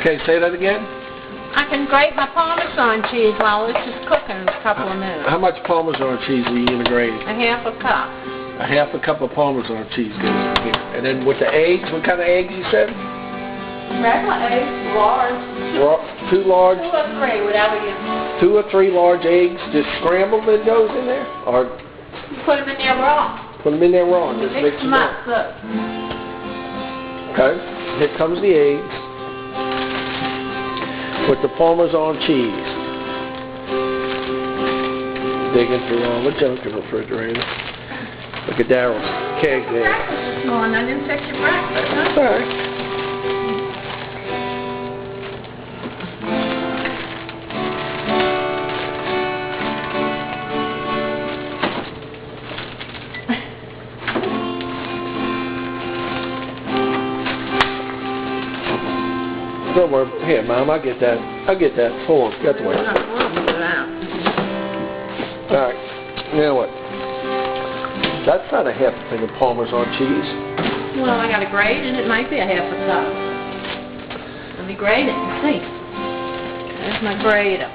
Okay, say that again. I can grate my Parmesan cheese while this is cooking in a couple of minutes. How much Parmesan cheese are you going to grate? A half a cup. A half a cup of Parmesan cheese goes in here. And then with the eggs, what kind of eggs you said? Regular eggs, large. 2 large? 2 or 3, whatever you... 2 or 3 large eggs, just scrambled that goes in there? Or You put them in there raw. put them in there raw and just mix them up. Look. Okay, here comes the eggs with the Parmesan cheese. Digging through all the junk in the refrigerator. Look at Daryl's keg there. Breakfast this morning. I didn't fix your breakfast, huh? That's all right. Don't worry. Here, Mom, I'll get that. I'll get that. Hold on. Got the way. Alright. Now what? That's not a half a thing of Parmesan cheese. Well, I got to grate and it might be a half a cup. Let me grate it and see. There's my grater.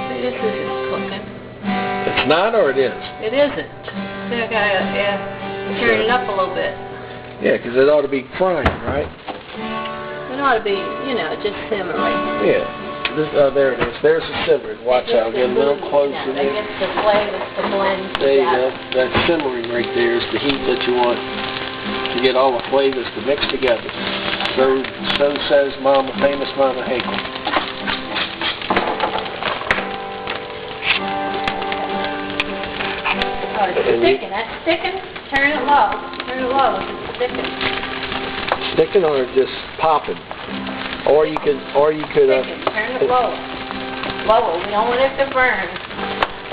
See, this isn't cooking. It's not, or it is? It isn't. See, I got to turn it up a little bit. Yeah, because it ought to be frying, right? It ought to be, you know, just simmering. Yeah. There it is. There's the simmering. Watch out. Get a little closer there. there. It gets the flavors to blend There you go. together. That simmering right there is the heat that you want to get all the flavors to mix together. So says Mama, famous Mama Hankel. Oh, it's sticking. That's sticking. Turn it low. Turn it low. It's sticking. Sticking or just popping? Or you could. Sticking. Turn it lower. Lower. We don't want it to burn.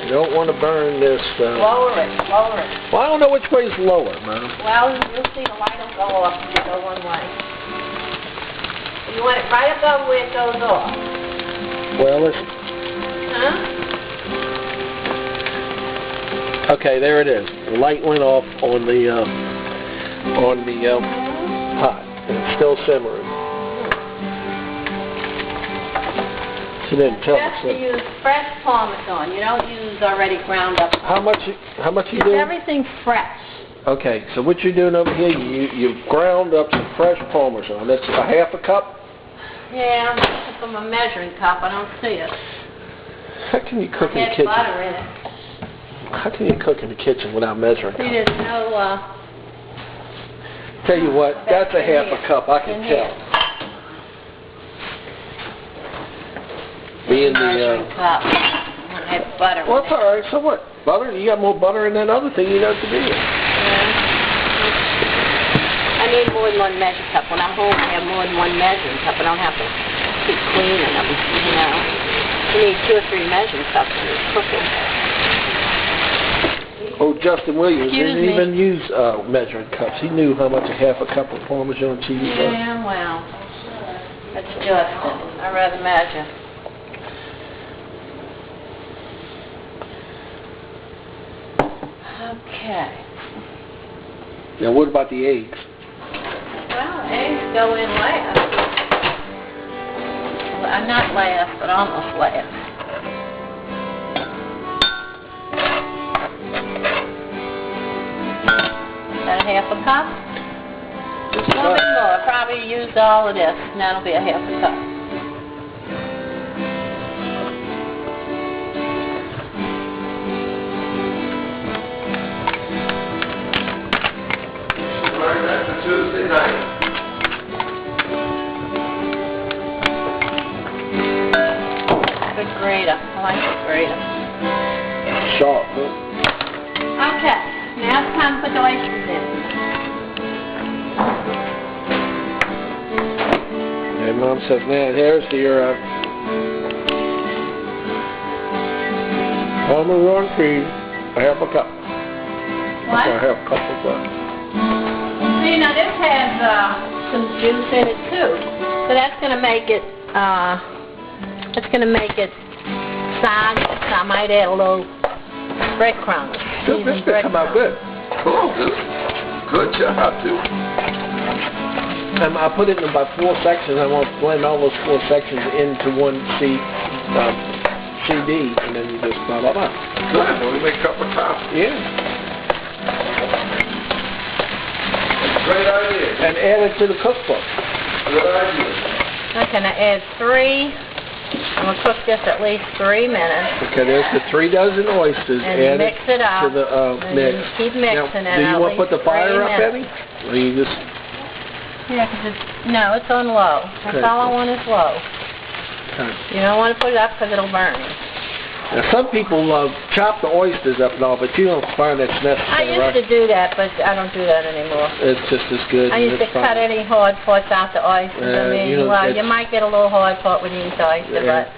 You don't want to burn this. Lower it. Lower it. Well, I don't know which way is lower, Mom. Well, you'll see the light will go off if you go one way. You want it right above where it goes off. Well, it's. Huh? Okay, there it is. The light went off on the pot, and it's still simmering. She didn't tell us. Best to use fresh Parmesan. You don't use already ground up. How much you Use doing? everything fresh. Okay, so what you're doing over here? You ground up some fresh Parmesan. That's a half a cup. Yeah, I'm looking for my measuring cup. I don't see it. How can you cook in the I had kitchen? butter in it. How can you cook in the kitchen without measuring See, cup? there's no. Tell you what, that's a half a cup. I can tell. Being the measuring cup. I had butter. well, in it's all right. So what? Butter? You got more butter in that other thing you know to do. Yeah. I need more than one measuring cup. When I'm home, I have more than one measuring cup. I don't have to keep cleaning them, you know. You need 2 or 3 measuring cups when you're cooking. Oh, Justin Williams Excuse didn't me. even use measuring cups. He knew how much a half a cup of Parmesan cheese was. Yeah, well, that's Justin. I'd rather measure. Okay. Now, what about the eggs? Well, eggs go in last. Well, not last, but almost last. That a half a cup? Just A little bit more. Probably used all of this, and that'll be a half a cup. Learn that for Tuesday night. Good grater. I like the grater. Sharp, huh? Okay. Now it's time to put the oysters in. And Mom says, now here's your Parmesan cheese, a half a cup. What? A half cup of that. See, now this has some juice in it too. So that's going to make it, soggy. So I might add a little breadcrumbs. This could come out good. Cool, dude. Good job, dude. I put it in about 4 sections. I want to blend all those 4 sections into one CD, and then you just blah, blah, blah. Good, then we make a cup of coffee. Yeah. Great idea. And add it to the cookbook. Good idea. I'm going to add 3. I'm going to cook this at least 3 minutes. Okay, there's the 3 dozen oysters. And add mix it up. to the mix. And keep mixing now, it. do you want to put the fire up, Eddie? Or you just... Yeah, because it's on low. That's Okay. all I want is low. Okay. You don't want to put it up because it'll burn. Now, some people chop the oysters up and all, but you don't find that's necessary, I used to do that, but I don't do that anymore. It's just as good. I used to cut any hard parts out the oysters. I mean, you might get a little hard part when you eat the oyster, but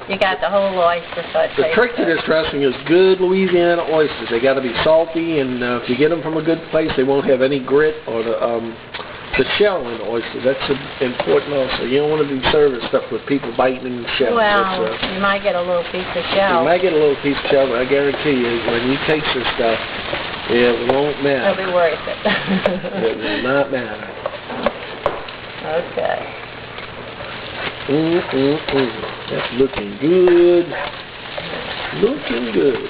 you got the whole oyster, so it The tastes trick to good. this dressing is good Louisiana oysters. They got to be salty, and if you get them from a good place, they won't have any grit or the shell in the oyster. That's important also. You don't want to be serving stuff with people biting in the shell. Well, you might get a little piece of shell. You might get a little piece of shell, but I guarantee you, when you taste this stuff, it won't matter. It'll be worth it. It will not matter. Okay. That's looking good. Looking good.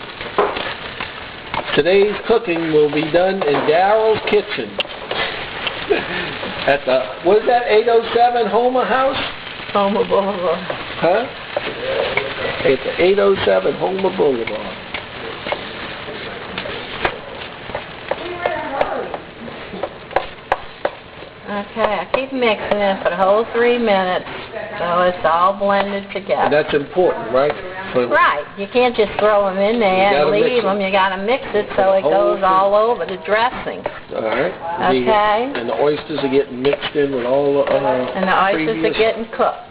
Today's cooking will be done in Daryl's kitchen. At the, what is that, 807 Homer House? Homer Boulevard. Huh? At the 807 Homer Boulevard. Okay, I keep mixing it for the whole 3 minutes, so it's all blended And together. that's important, right? Right, you can't just throw them in there and mix leave them. You got to mix it so it goes all over the dressing. All right. Okay. And the oysters are getting mixed in with all the And the oysters are getting cooked.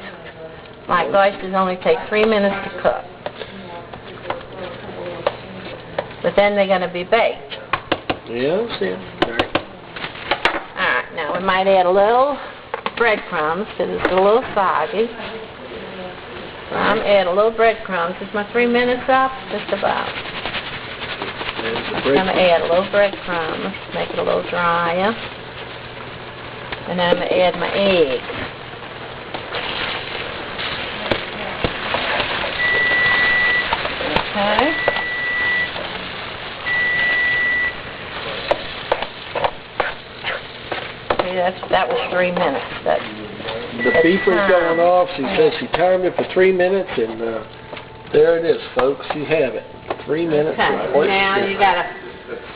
Like oysters only take 3 minutes to cook. But then they're going to be baked. Yeah, I see. All right. Alright, now we might add a little breadcrumbs because it's a little soggy. So I'm add a little breadcrumbs. Is my 3 minutes up? Just about. I'm going to add a little breadcrumbs, make it a little drier. And then I'm going to add my eggs. Okay. That was 3 minutes. The beeper's going off. She says she timed it for 3 minutes, and there it is, folks. You have it. 3 minutes. Okay. Now you gotta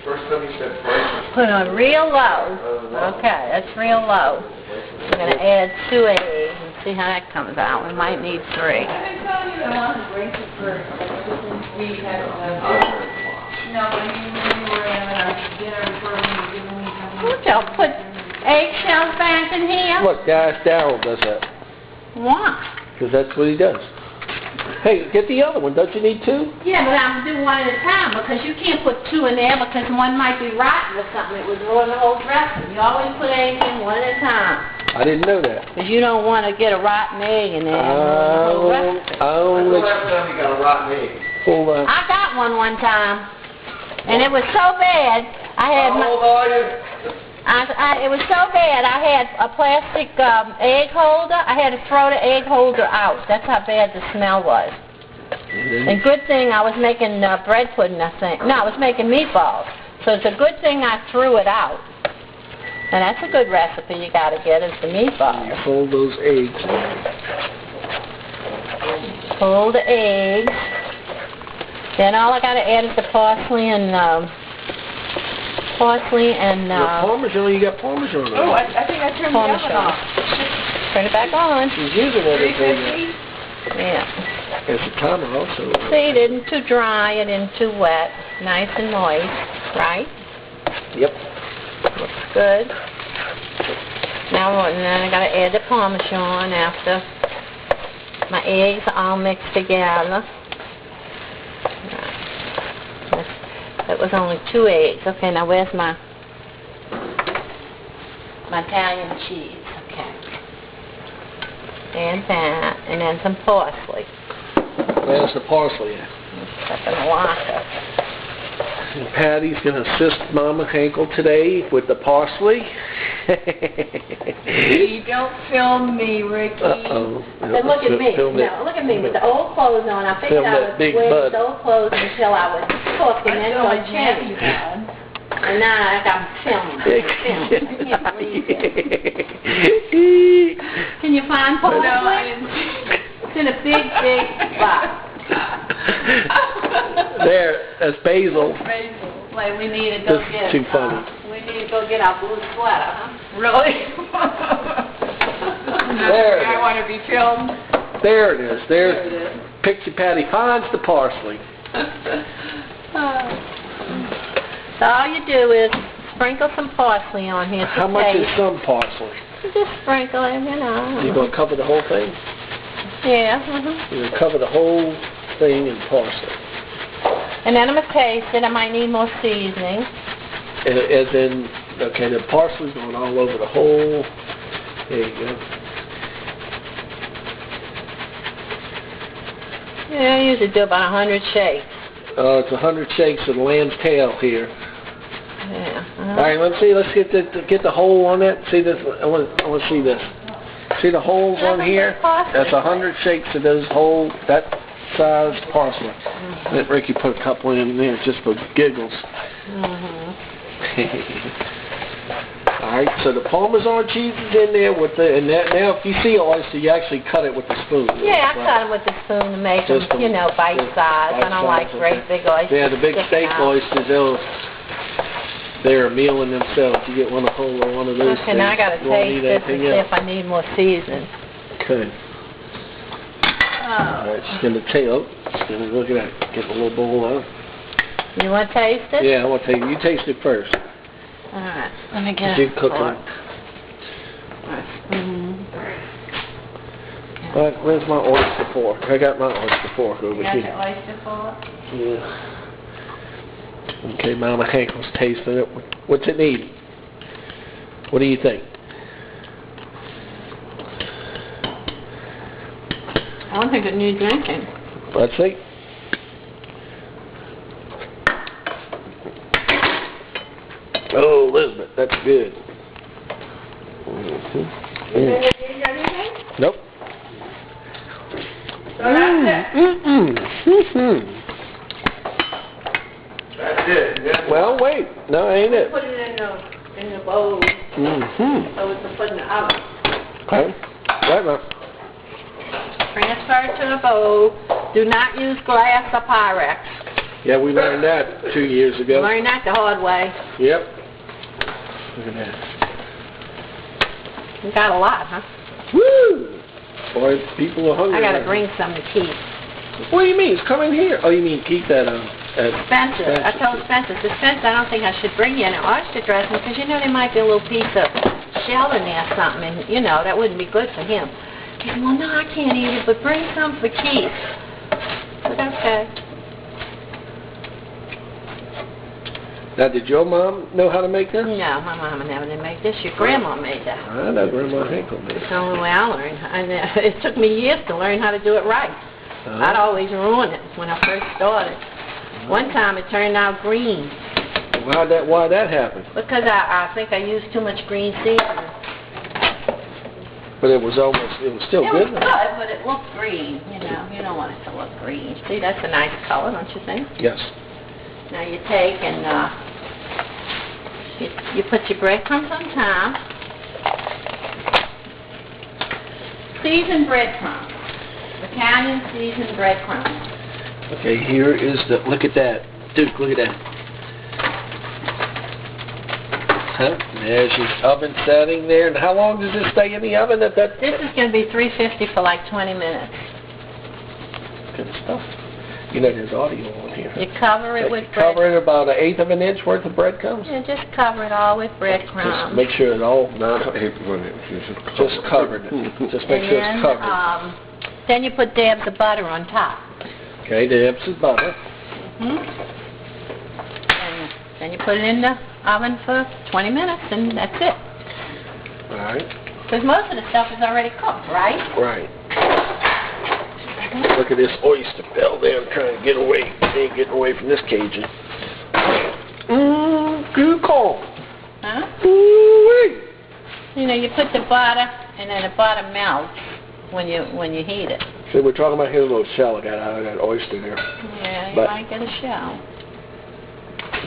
First time you said first. put on real low. Okay, that's real low. We're gonna add 2 eggs and see how that comes out. We might need 3. Look, I'll put eggshells back in here. Look, guys, Daryl does that. Why? Because that's what he does. Hey, get the other one. Don't you need 2? Yeah, but I'm doing one at a time because you can't put 2 in there because one might be rotten or something. It would ruin the whole dressing. You always put eggs in one at a time. I didn't know that. Because you don't want to get a rotten egg in there and ruin the whole recipe. I'll let Last time you got a rotten egg. Hold on. I got one time, and it was so bad. I had How old are you? it was so bad. I had a plastic egg holder. I had to throw the egg holder out. That's how bad the smell was. And good thing I was making bread pudding, I think. No, I was making meatballs. So it's a good thing I threw it out. And that's a good recipe you got to get is the meatballs. You fold those eggs. Fold the eggs. Then all I got to add is the parsley and Parmesan, you got Parmesan on it. Oh, I think I turned the oven Parmesan. off. Turn it back on. She's using everything. 350? Yeah. There's a timer also. See, it isn't too dry, it isn't too wet. Nice and moist, right? Yep. Looks good. Now, and then I got to add the Parmesan after my eggs are all mixed together. That was only 2 eggs. Okay, now where's my Italian cheese? Okay. And that, and then some parsley. There's the parsley. Stuff in a locker. And Patty's going to assist Mama Hankel today with the parsley. You don't film me, Ricky. Uh-oh. But look at me. Film it. No, look at me with the old clothes on. I figured Film I that would big wear butt. these old clothes until I was cooked and then go I change. And now I got filmed. I can't believe it. Can you find No, parsley? I didn't. It's in a big, big spot. There, that's basil. Basil. Like we need to go This is get. too funny. We need to go get our blue sweater, huh? Really? There it I is. want to be filmed. There it is. There it There's is. Pixie Patty finds the parsley. So all you do is sprinkle some parsley on here. How much is some parsley? Just sprinkle it, you know. You gonna cover the whole thing? Yeah. You're gonna cover the whole thing in parsley. And then I'm gonna taste it. I might need more seasoning. As in, okay, the parsley's going all over the whole. There you go. Yeah, I usually do about 100 shakes. It's 100 shakes of lamb's tail here. Yeah. All right, let's see. Let's get the hole on that. See this? I want to see this. See the holes on here? That's 100 shakes of those whole that size parsley. Let Ricky put a couple in there just for giggles. All right. So the Parmesan cheese is in there with the and that. Now, if you see oyster, you actually cut it with the spoon. Yeah, I cut them with the spoon to make them, Just them, you know, bite just size. I don't like bite-size, great big oysters. Yeah, the big sticking steak out. oysters, they're a meal in themselves. You get one of one of those. Okay, now I gotta you won't taste need this and anything see else. if I need more seasoning. Okay. All right, she's gonna taste. She's gonna look at that. Get a little bowl out. You want to taste it? Yeah, I want to taste. You taste it first. All right, let me get You a cook fork. it. All right, where's my oyster fork? I got my oyster fork over You got here. your oyster fork? Yeah. Okay, Mama Hankel's tasting it. What's it need? What do you think? I don't think it needs drinking. Let's see. Oh, Elizabeth, that's good. You didn't need anything? Nope. So that's it. That's it. That's Well, wait. No, ain't it? Put it in the bowl so we can put in the oven. Okay. Right now. Transfer it to the bowl. Do not use glass or Pyrex. Yeah, we learned that 2 years ago. Learn that the hard way. Yep. Look at that. You got a lot, huh? Woo! Boy, people are hungry. I gotta now. bring some to Keith. What do you mean? It's coming here. Oh, you mean keep that at Spencer. I told Spencer, I don't think I should bring you an oyster dressing because you know there might be a little piece of shell in there or something, and you know that wouldn't be good for him. He said, well, no, I can't eat it, but bring some for Keith. I said, okay. Now, did your mom know how to make this? No, my mama never did make this. Your grandma made that. I know Grandma Hankel made It's it. the only way I learned. And it took me years to learn how to do it right. I'd always ruin it when I first started. One time it turned out green Why'd that happen? because I think I used too much green seasoning. But it was still It good. was good, but it looked green. You don't want it to look green. See, that's a nice color, don't you think? Yes. Now you take and you put your breadcrumbs on top. Seasoned breadcrumbs. Italian seasoned breadcrumbs. Okay, here is look at that. Duke, look at that. Huh? There's your oven setting there. And how long does this stay in the oven? This is going to be 350 for like 20 minutes. Good stuff. You know there's audio on here. You cover it with bread. Cover it about 1/8 of an inch worth of breadcrumbs? Yeah, just cover it all with breadcrumbs. Just make sure it all, Just covered it. Just make sure it's covered. Then you put dabs of butter on top. Okay, the Epsom butter. And then you put it in the oven for 20 minutes, and that's it. All right. Because most of the stuff is already cooked, right? Right. Look at this oyster fell down trying to get away. He ain't getting away from this Cajun. Good call. Huh? Ooh-wee. you put the butter, and then the butter melts when you heat it. See, we're talking about here a little shell I got out of that oyster there. Yeah, you But- might get a shell.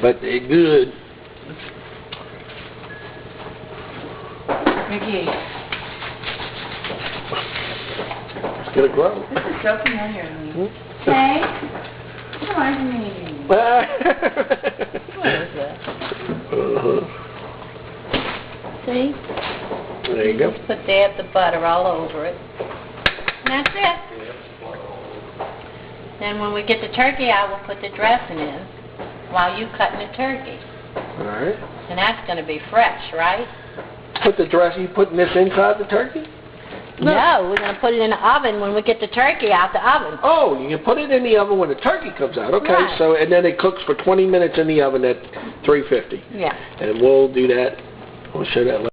But they're good. Mickey, It's gonna grow. This is so familiar to me. Hmm? Okay. Come on, me. what is that? Uh-huh. See? There you go. Just dab the butter all over it. And that's it. Then when we get the turkey out, we'll put the dressing in while you cutting the turkey. All right. And that's going to be fresh, right? Put the dressing. You putting this inside the turkey? No, we're going to put it in the oven when we get the turkey out the oven. Oh, you can put it in the oven when the turkey comes out. Okay. Right. So and then it cooks for 20 minutes in the oven at 350. Yeah. And we'll do that. We'll show that later.